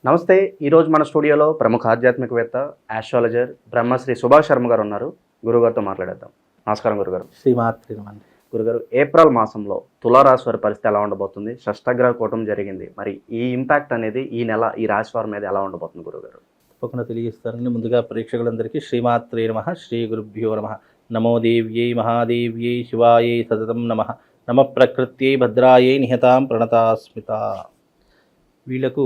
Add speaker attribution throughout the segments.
Speaker 1: నమస్తే. ఈరోజు మన స్టూడియోలో ప్రముఖ ఆధ్యాత్మికవేత్త, ఆస్ట్రాలజర్ బ్రహ్మశ్రీ సుభాష్ శర్మ గారు ఉన్నారు. గురుగారితో మాట్లాడేద్దాం. నమస్కారం గురుగారు.
Speaker 2: శ్రీమాత్రి నమః.
Speaker 1: గురుగారు, ఏప్రిల్ మాసంలో తులారాశి వారి పరిస్థితి ఎలా ఉండబోతుంది? షష్టగ్రహ కూటమి జరిగింది. మరి ఈ ఇంపాక్ట్ అనేది ఈ నెల ఈ రాశి వారి మీద ఎలా ఉండబోతుంది గురుగారు?
Speaker 2: తప్పకుండా తెలియజేస్తానండి. ముందుగా ప్రేక్షకులందరికీ శ్రీమాత్రే నమః, శ్రీ గురుభ్యో నమః. నమో దేవ్యై మహాదేవ్యై శివాయై సతతం నమః. నమ ప్రకృత్యై భద్రాయై నిహతాం ప్రణతాస్మిత. వీళ్లకు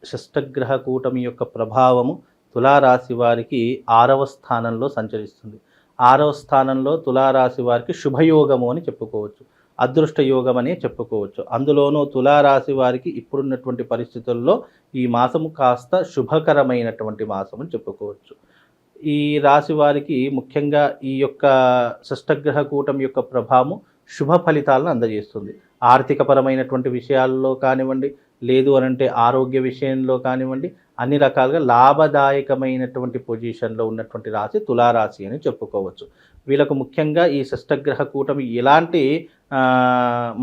Speaker 2: షష్టగ్రహ కూటమి యొక్క ప్రభావము తులారాశి వారికి 6వ స్థానంలో సంచరిస్తుంది. 6వ స్థానంలో తులారాశి వారికి శుభయోగము అని చెప్పుకోవచ్చు, అదృష్ట యోగం అనే చెప్పుకోవచ్చు. అందులోనూ తులారాశి వారికి ఇప్పుడున్నటువంటి పరిస్థితుల్లో ఈ మాసము కాస్త శుభకరమైనటువంటి మాసం అని చెప్పుకోవచ్చు. ఈ రాశి వారికి ముఖ్యంగా ఈ యొక్క షష్టగ్రహ కూటమి యొక్క ప్రభావం శుభ ఫలితాలను అందజేస్తుంది. ఆర్థికపరమైనటువంటి విషయాల్లో కానివ్వండి, లేదు అనంటే ఆరోగ్య విషయంలో కానివ్వండి, అన్ని రకాలుగా లాభదాయకమైనటువంటి పొజిషన్లో ఉన్నటువంటి రాశి తులారాశి అని చెప్పుకోవచ్చు. వీళ్ళకు ముఖ్యంగా ఈ షష్టగ్రహ కూటమి ఎలాంటి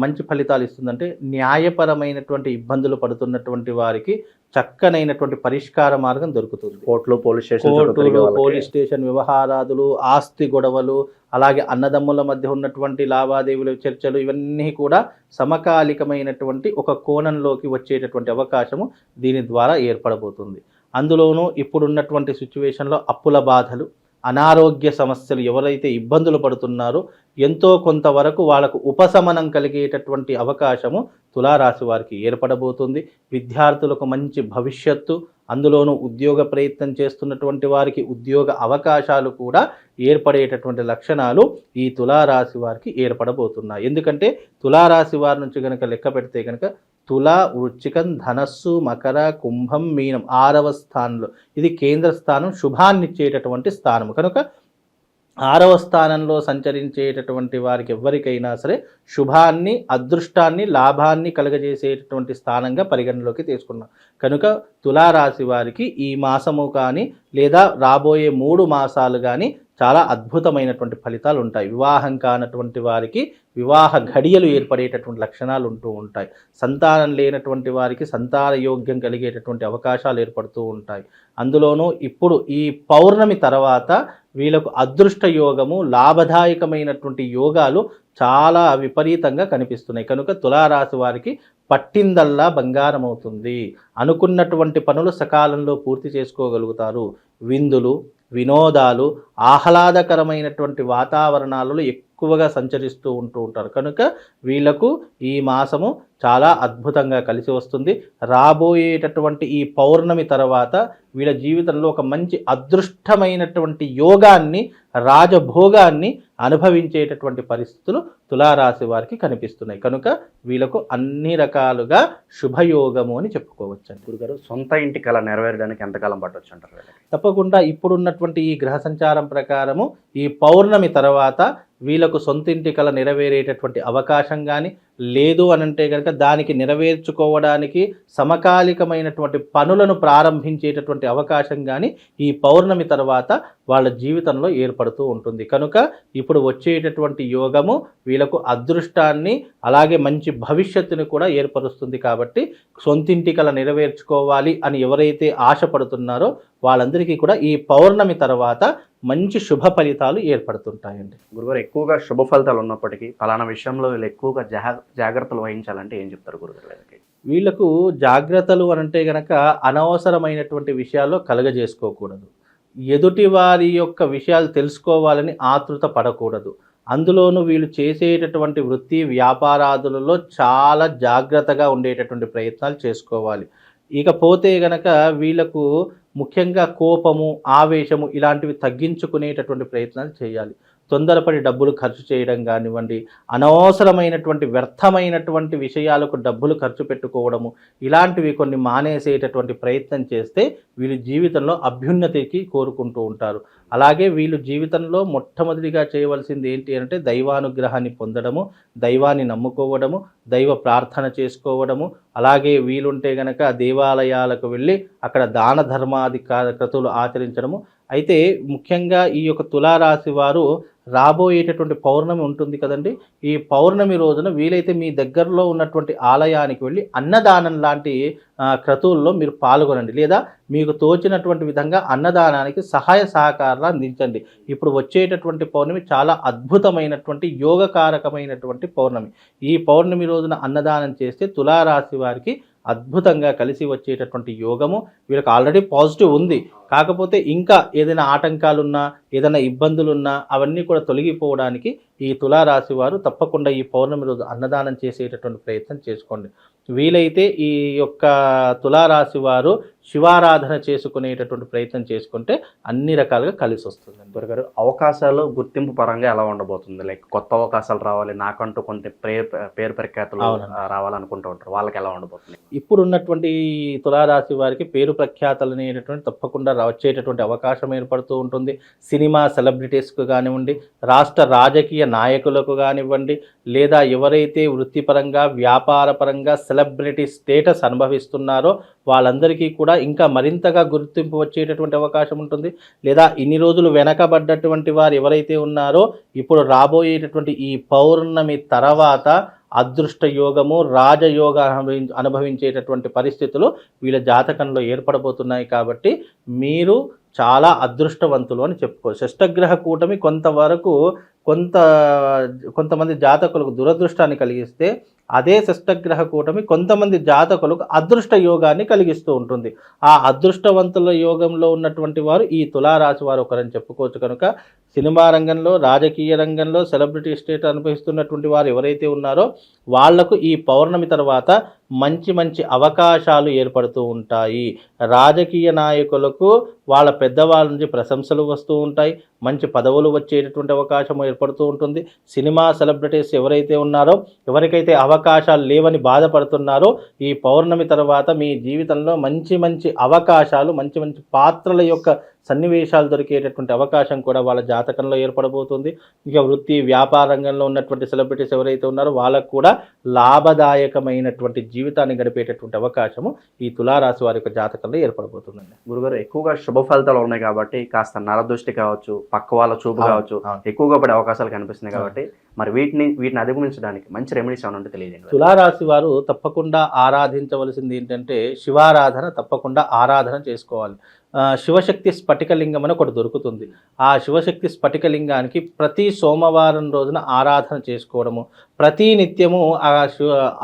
Speaker 2: మంచి ఫలితాలు ఇస్తుందంటే, న్యాయపరమైనటువంటి ఇబ్బందులు పడుతున్నటువంటి వారికి చక్కనైనటువంటి పరిష్కార మార్గం దొరుకుతుంది.
Speaker 1: కోర్టులు,
Speaker 2: పోలీస్ స్టేషన్ వ్యవహారాదులు, ఆస్తి గొడవలు, అలాగే అన్నదమ్ముల మధ్య ఉన్నటువంటి లావాదేవీలు, చర్చలు, ఇవన్నీ కూడా సమకాలికమైనటువంటి ఒక కోణంలోకి వచ్చేటటువంటి అవకాశము దీని ద్వారా ఏర్పడబోతుంది. అందులోనూ ఇప్పుడున్నటువంటి సిచ్యువేషన్లో అప్పుల బాధలు, అనారోగ్య సమస్యలు, ఎవరైతే ఇబ్బందులు పడుతున్నారో ఎంతో కొంతవరకు వాళ్ళకు ఉపశమనం కలిగేటటువంటి అవకాశము తులారాశి వారికి ఏర్పడబోతుంది. విద్యార్థులకు మంచి భవిష్యత్తు, అందులోనూ ఉద్యోగ ప్రయత్నం చేస్తున్నటువంటి వారికి ఉద్యోగ అవకాశాలు కూడా ఏర్పడేటటువంటి లక్షణాలు ఈ తులారాశి వారికి ఏర్పడబోతున్నాయి. ఎందుకంటే తులారాశి వారి నుంచి కనుక లెక్క పెడితే కనుక తుల, వృశ్చికం, ధనస్సు, మకర, కుంభం, మీనం 6వ స్థానంలో ఇది కేంద్ర స్థానం, శుభాన్నిచ్చేటటువంటి స్థానం కనుక 6వ స్థానంలో సంచరించేటటువంటి వారికి ఎవరికైనా సరే శుభాన్ని, అదృష్టాన్ని, లాభాన్ని కలుగజేసేటటువంటి స్థానంగా పరిగణలోకి తీసుకున్నాం. కనుక తులారాశి వారికి ఈ మాసము కానీ లేదా రాబోయే 3 మాసాలు కానీ చాలా అద్భుతమైనటువంటి ఫలితాలు ఉంటాయి. వివాహం కానటువంటి వారికి వివాహ ఘడియలు ఏర్పడేటటువంటి లక్షణాలు ఉంటూ ఉంటాయి. సంతానం లేనటువంటి వారికి సంతాన యోగ్యం కలిగేటటువంటి అవకాశాలు ఏర్పడుతూ ఉంటాయి. అందులోనూ ఇప్పుడు ఈ పౌర్ణమి తర్వాత వీళ్ళకు అదృష్ట యోగము, లాభదాయకమైనటువంటి యోగాలు చాలా విపరీతంగా కనిపిస్తున్నాయి. కనుక తులారాశి వారికి పట్టిందల్లా బంగారం అవుతుంది. అనుకున్నటువంటి పనులు సకాలంలో పూర్తి చేసుకోగలుగుతారు. విందులు, వినోదాలు, ఆహ్లాదకరమైనటువంటి వాతావరణాలలో ఎక్కువగా సంచరిస్తూ ఉంటారు. కనుక వీళ్లకు ఈ మాసము చాలా అద్భుతంగా కలిసి వస్తుంది. రాబోయేటటువంటి ఈ పౌర్ణమి తర్వాత వీళ్ళ జీవితంలో ఒక మంచి అదృష్టమైనటువంటి యోగాన్ని, రాజభోగాన్ని అనుభవించేటటువంటి పరిస్థితులు తులారాశి వారికి కనిపిస్తున్నాయి. కనుక వీళ్ళకు అన్ని రకాలుగా శుభయోగము అని చెప్పుకోవచ్చండి.
Speaker 1: గురుగారు, సొంత ఇంటి కళ నెరవేరడానికి ఎంతకాలం పట్టవచ్చు అంటారు?
Speaker 2: తప్పకుండా ఇప్పుడున్నటువంటి ఈ గ్రహ సంచారం ప్రకారము ఈ పౌర్ణమి తర్వాత వీళ్ళకు సొంతింటి కళ నెరవేరేటటువంటి అవకాశం కానీ, లేదు అనంటే కనుక దానికి నెరవేర్చుకోవడానికి సమకాలికమైనటువంటి పనులను ప్రారంభించేటటువంటి అవకాశం కానీ ఈ పౌర్ణమి తర్వాత వాళ్ళ జీవితంలో ఏర్పడుతూ ఉంటుంది. కనుక ఇప్పుడు వచ్చేటటువంటి యోగము వీళ్ళకు అదృష్టాన్ని, అలాగే మంచి భవిష్యత్తుని కూడా ఏర్పరుస్తుంది. కాబట్టి సొంతింటి కళ నెరవేర్చుకోవాలి అని ఎవరైతే ఆశపడుతున్నారో వాళ్ళందరికీ కూడా ఈ పౌర్ణమి తర్వాత మంచి శుభ ఫలితాలు ఏర్పడుతుంటాయండి.
Speaker 1: గురుగారు, ఎక్కువగా శుభ ఫలితాలు ఉన్నప్పటికీ ఫలానా విషయంలో వీళ్ళు ఎక్కువగా జాగ్రత్తలు వహించాలంటే ఏం చెప్తారు గురుగారు?
Speaker 2: వీళ్లకు జాగ్రత్తలు అనంటే గనక అనవసరమైనటువంటి విషయాల్లో కలగజేసుకోకూడదు. ఎదుటి వారి యొక్క విషయాలు తెలుసుకోవాలని ఆతృత పడకూడదు. అందులోనూ వీళ్ళు చేసేటటువంటి వృత్తి వ్యాపారాదులలో చాలా జాగ్రత్తగా ఉండేటటువంటి ప్రయత్నాలు చేసుకోవాలి. ఇకపోతే గనక వీళ్లకు ముఖ్యంగా కోపము, ఆవేశము ఇలాంటివి తగ్గించుకునేటటువంటి ప్రయత్నాలు చేయాలి. తొందరపడి డబ్బులు ఖర్చు చేయడం కానివ్వండి, అనవసరమైనటువంటి వ్యర్థమైనటువంటి విషయాలకు డబ్బులు ఖర్చు పెట్టుకోవడము, ఇలాంటివి కొన్ని మానేసేటటువంటి ప్రయత్నం చేస్తే వీళ్ళు జీవితంలో అభ్యున్నతికి కోరుకుంటూ ఉంటారు. అలాగే వీళ్ళు జీవితంలో మొట్టమొదటిగా చేయవలసింది ఏంటి అంటే దైవానుగ్రహాన్ని పొందడము, దైవాన్ని నమ్ముకోవడము, దైవ ప్రార్థన చేసుకోవడము, అలాగే వీలుంటే గనక దేవాలయాలకు వెళ్ళి అక్కడ దాన ధర్మాది క్రతువులు ఆచరించడము. అయితే ముఖ్యంగా ఈ యొక్క తులారాశి వారు రాబోయేటటువంటి పౌర్ణమి ఉంటుంది కదండి, ఈ పౌర్ణమి రోజున వీలైతే మీ దగ్గరలో ఉన్నటువంటి ఆలయానికి వెళ్ళి అన్నదానం లాంటి క్రతువుల్లో మీరు పాల్గొనండి, లేదా మీకు తోచినటువంటి విధంగా అన్నదానానికి సహాయ సహకారాలు అందించండి. ఇప్పుడు వచ్చేటటువంటి పౌర్ణమి చాలా అద్భుతమైనటువంటి యోగకారకమైనటువంటి పౌర్ణమి. ఈ పౌర్ణమి రోజున అన్నదానం చేస్తే తులారాశి వారికి అద్భుతంగా కలిసి వచ్చేటటువంటి యోగము వీళ్ళకి ఆల్రెడీ పాజిటివ్ ఉంది. కాకపోతే ఇంకా ఏదైనా ఆటంకాలున్నా, ఏదైనా ఇబ్బందులున్నా అవన్నీ కూడా తొలగిపోవడానికి ఈ తులారాశి వారు తప్పకుండా ఈ పౌర్ణమి రోజు అన్నదానం చేసేటటువంటి ప్రయత్నం చేసుకోండి. వీలైతే ఈ యొక్క తులారాశి వారు శివారాధన చేసుకునేటటువంటి ప్రయత్నం చేసుకుంటే అన్ని రకాలుగా కలిసి వస్తుంది.
Speaker 1: గురుగారు, అవకాశాలు గుర్తింపు పరంగా ఎలా ఉండబోతుంది? లైక్ కొత్త అవకాశాలు రావాలి, నాకంటూ కొంత పేరు ప్రఖ్యాతులు రావాలనుకుంటూ ఉంటారు, వాళ్ళకి ఎలా ఉండబోతుంది?
Speaker 2: ఇప్పుడు ఉన్నటువంటి తులారాశి వారికి పేరు ప్రఖ్యాతలు అనేటటువంటి తప్పకుండా వచ్చేటటువంటి అవకాశం ఏర్పడుతూ ఉంటుంది. సినిమా సెలబ్రిటీస్కు కానివ్వండి, రాష్ట్ర రాజకీయ నాయకులకు కానివ్వండి, లేదా ఎవరైతే వృత్తిపరంగా వ్యాపారపరంగా సెలబ్రిటీ స్టేటస్ అనుభవిస్తున్నారో వాళ్ళందరికీ కూడా ఇంకా మరింతగా గుర్తింపు వచ్చేటటువంటి అవకాశం ఉంటుంది. లేదా ఇన్ని రోజులు వెనకబడ్డటువంటి వారు ఎవరైతే ఉన్నారో ఇప్పుడు రాబోయేటటువంటి ఈ పౌర్ణమి తర్వాత అదృష్ట యోగము, రాజయోగ అనుభవించేటటువంటి పరిస్థితులు వీళ్ళ జాతకంలో ఏర్పడబోతున్నాయి. కాబట్టి మీరు చాలా అదృష్టవంతులు అని చెప్పుకోవచ్చు. షష్టగ్రహ కూటమి కొంతవరకు కొంతమంది జాతకులకు దురదృష్టాన్ని కలిగిస్తే, అదే షష్టగ్రహ కూటమి కొంతమంది జాతకులకు అదృష్ట యోగాన్ని కలిగిస్తూ ఉంటుంది. ఆ అదృష్టవంతుల యోగంలో ఉన్నటువంటి వారు ఈ తులారాశి వారు ఒకరని చెప్పుకోవచ్చు. కనుక సినిమా రంగంలో, రాజకీయ రంగంలో సెలబ్రిటీ స్టేట్ అనుభవిస్తున్నటువంటి వారు ఎవరైతే ఉన్నారో వాళ్లకు ఈ పౌర్ణమి తర్వాత మంచి మంచి అవకాశాలు ఏర్పడుతూ ఉంటాయి. రాజకీయ నాయకులకు వాళ్ళ పెద్దవాళ్ళ నుంచి ప్రశంసలు వస్తూ ఉంటాయి, మంచి పదవులు వచ్చేటటువంటి అవకాశం ఏర్పడుతూ ఉంటుంది. సినిమా సెలబ్రిటీస్ ఎవరైతే ఉన్నారో, ఎవరికైతే అవకాశాలు లేవని బాధపడుతున్నారో, ఈ పౌర్ణమి తర్వాత మీ జీవితంలో మంచి మంచి అవకాశాలు, మంచి మంచి పాత్రల యొక్క సన్నివేశాలు దొరికేటటువంటి అవకాశం కూడా వాళ్ళ జాతకంలో ఏర్పడబోతుంది. ఇక వృత్తి వ్యాపార రంగంలో ఉన్నటువంటి సెలబ్రిటీస్ ఎవరైతే ఉన్నారో వాళ్ళకు కూడా లాభదాయకమైనటువంటి జీవితాన్ని గడిపేటటువంటి అవకాశము ఈ తులారాశి వారి యొక్క జాతకంలో ఏర్పడబోతుందండి.
Speaker 1: గురుగారు, ఎక్కువగా శుభ ఫలితాలు ఉన్నాయి కాబట్టి కాస్త నరదృష్టి కావచ్చు, పక్క వాళ్ళ చూపు కావచ్చు, ఎక్కువగా పడే అవకాశాలు కనిపిస్తున్నాయి. కాబట్టి మరి వీటిని అధిగమించడానికి మంచి రెమెడీస్ ఏమైనా ఉంటే తెలియజేయండి.
Speaker 2: తులారాశి వారు తప్పకుండా ఆరాధించవలసింది ఏంటంటే శివారాధన, తప్పకుండా ఆరాధన చేసుకోవాలి. శివశక్తి స్ఫటికలింగం అని ఒకటి దొరుకుతుంది. ఆ శివశక్తి స్ఫటికలింగానికి ప్రతి సోమవారం రోజున ఆరాధన చేసుకోవడము, ప్రతి నిత్యము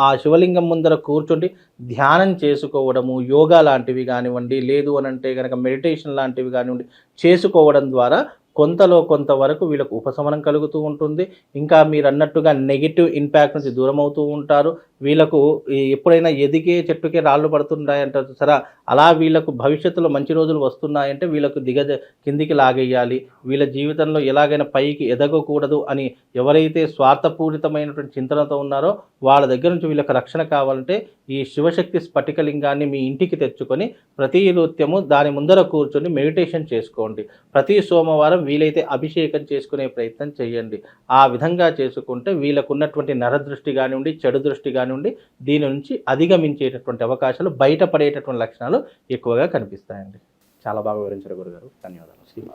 Speaker 2: ఆ శివలింగం ముందర కూర్చుండి ధ్యానం చేసుకోవడము, యోగా లాంటివి కానివ్వండి, లేదు అని అంటే కనుక మెడిటేషన్ లాంటివి కానివ్వండి చేసుకోవడం ద్వారా కొంతవరకు వీళ్ళకు ఉపశమనం కలుగుతూ ఉంటుంది. ఇంకా మీరు అన్నట్టుగా నెగిటివ్ ఇంపాక్ట్ నుంచి దూరం అవుతూ ఉంటారు. వీళ్ళకు ఎప్పుడైనా ఎదిగే చెట్టుకే రాళ్ళు పడుతుంటాయంటారు సరే, అలా వీళ్ళకు భవిష్యత్తులో మంచి రోజులు వస్తున్నాయంటే వీళ్ళకు కిందికి లాగేయాలి, వీళ్ళ జీవితంలో ఎలాగైనా పైకి ఎదగకూడదు అని ఎవరైతే స్వార్థపూరితమైనటువంటి చింతనతో ఉన్నారో వాళ్ళ దగ్గర నుంచి వీళ్ళకి రక్షణ కావాలంటే ఈ శివశక్తి స్ఫటికలింగాన్ని మీ ఇంటికి తెచ్చుకొని ప్రతి నిత్యము దాని ముందర కూర్చొని మెడిటేషన్ చేసుకోండి. ప్రతి సోమవారం వీలైతే అభిషేకం చేసుకునే ప్రయత్నం చేయండి. ఆ విధంగా చేసుకుంటే వీళ్ళకున్నటువంటి నరదృష్టి కానివ్వండి, చెడు దృష్టి కానివ్వండి, దీని నుంచి అధిగమించేటటువంటి అవకాశాలు, బయటపడేటటువంటి లక్షణాలు ఎక్కువగా కనిపిస్తాయండి.
Speaker 1: చాలా బాగా వివరించారు గురుగారు, ధన్యవాదాలు.